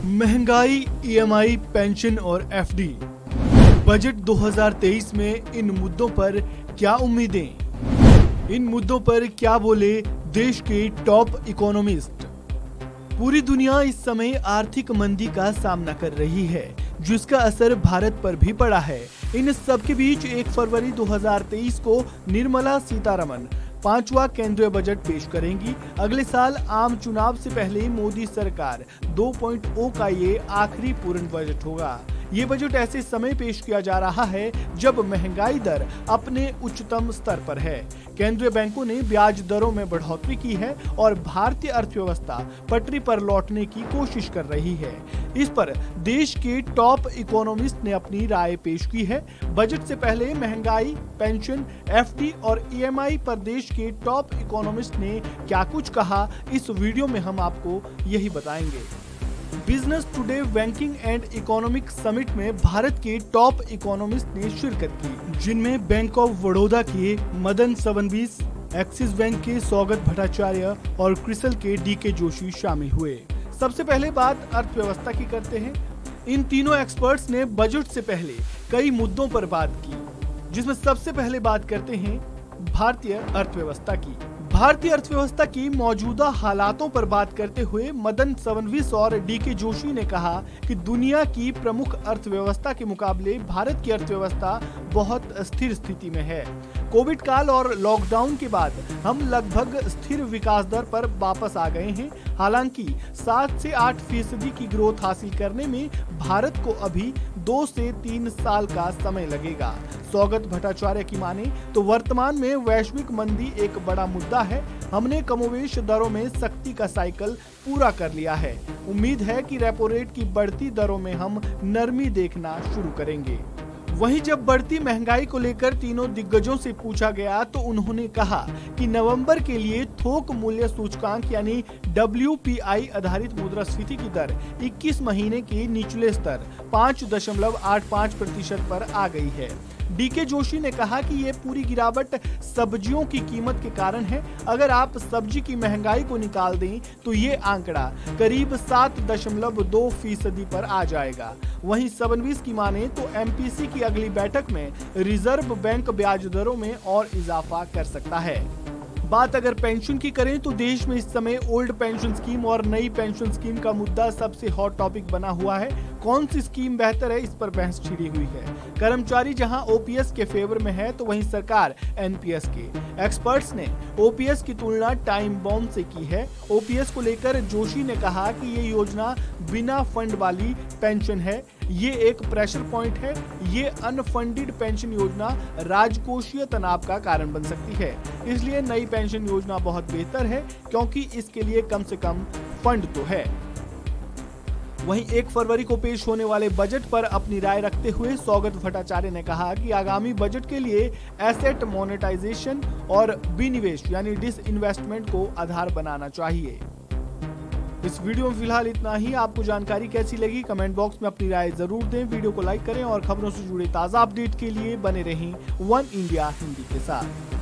महंगाई, EMI, pension और FD. Budget 2023 में इन मुद्दों पर क्या उम्मीदें? इन मुद्दों पर क्या बोले देश के टॉप इकोनॉमिस्ट? पूरी दुनिया इस समय आर्थिक मंदी का सामना कर रही है, जिसका असर भारत पर भी पड़ा है। इन सबके बीच 1 फरवरी 2023 को निर्मला सीतारमण 5वां केंद्रीय बजट पेश करेंगी। अगले साल आम चुनाव से पहले मोदी सरकार 2.0 का ये आखिरी पूर्ण बजट होगा। ये बजट ऐसे समय पेश किया जा रहा है जब महंगाई दर अपने उच्चतम स्तर पर है। केंद्रीय बैंकों ने ब्याज दरों में बढ़ोतरी की है और भारतीय अर्थव्यवस्था पटरी पर लौटने की कोशिश कर रही है। इस पर देश के टॉप इकोनॉमिस्ट ने अपनी राय पेश की है। बजट से पहले महंगाई, पेंशन, एफडी और ईएमआई पर देश के टॉप इकोनॉमिस्ट ने क्या कुछ कहा, इस वीडियो में हम आपको यही बताएंगे। Business today banking and economic summit में भारत के टॉप इकोनॉमिस्ट ने शिरकत की, जिनमें बैंक ऑफ बड़ौदा के मदन फडणवीस, एक्सिस बैंक के सौगत भट्टाचार्य और क्रिसल के डीके जोशी शामिल हुए। सबसे पहले बात अर्थव्यवस्था की करते हैं। इन तीनों एक्सपर्ट्स ने बजट से पहले कई मुद्दों पर बात की, जिसमें सबसे पहले बात करते हैं भारतीय अर्थव्यवस्था की। भारतीय अर्थव्यवस्था की मौजूदा हालातों पर बात करते हुए मदन फडणवीस और डीके जोशी ने कहा कि दुनिया की प्रमुख अर्थव्यवस्था के मुकाबले भारत की अर्थव्यवस्था बहुत स्थिर स्थिति में है। कोविड काल और लॉकडाउन के बाद हम लगभग स्थिर विकास दर पर वापस आ गए हैं। हालांकि 7 से 8% की ग्रोथ हासिल करने में भारत को अभी 2 से 3 साल का समय लगेगा। सौगत भट्टाचार्य की माने तो वर्तमान में वैश्विक मंदी एक बड़ा मुद्दा है। हमने कमोवेश दरों में सख्ती का साइकिल पूरा कर लिया है। उम्मीद है कि रेपो रेट की बढ़ती दरों में हम नरमी देखना शुरू करेंगे। वहीं जब बढ़ती महंगाई को लेकर तीनों दिग्गजों से पूछा गया तो उन्होंने कहा कि नवंबर के लिए थोक मूल्य सूचकांक यानी WPI आधारित मुद्रास्फीति की दर 21 महीने के निचले स्तर 5.85% पर आ गई है। डीके जोशी ने कहा कि ये पूरी गिरावट सब्जियों की कीमत के कारण है। अगर आप सब्जी की महंगाई को निकाल दें तो ये आंकड़ा करीब 7.2% पर आ जाएगा। वहीं फडणवीस की माने तो MPC की अगली बैठक में रिजर्व बैंक ब्याज दरों में और इजाफा कर सकता है। बात अगर पेंशन की करें तो देश में इस समय ओल्ड पेंशन स्कीम और नई पेंशन स्कीम का मुद्दा सबसे हॉट टॉपिक बना हुआ है। कौन सी स्कीम बेहतर है, इस पर बहस छिड़ी हुई है। कर्मचारी जहां OPS के फेवर में है तो वहीं सरकार NPS के। एक्सपर्ट्स ने OPS की तुलना टाइम बॉम्ब से की है। OPS को लेकर जोशी ने कहा कि ये योजना बिना फंड वाली पेंशन है, ये एक प्रेशर पॉइंट है। ये अनफंडेड पेंशन योजना राजकोषीय तनाव का कारण बन सकती है, इसलिए नई पेंशन योजना बहुत बेहतर है क्योंकि इसके लिए कम से कम फंड तो है। वहीं 1 फरवरी को पेश होने वाले बजट पर अपनी राय रखते हुए सौगत भट्टाचार्य ने कहा कि आगामी बजट के लिए एसेट मोनेटाइजेशन और विनिवेश यानी डिसइन्वेस्टमेंट को आधार बनाना चाहिए। इस वीडियो में फिलहाल इतना ही। आपको जानकारी कैसी लगी कमेंट बॉक्स में अपनी राय जरूर दें। वीडियो को लाइक करें और खबरों से जुड़े ताज़ा अपडेट के लिए बने रहें वन इंडिया हिंदी के साथ।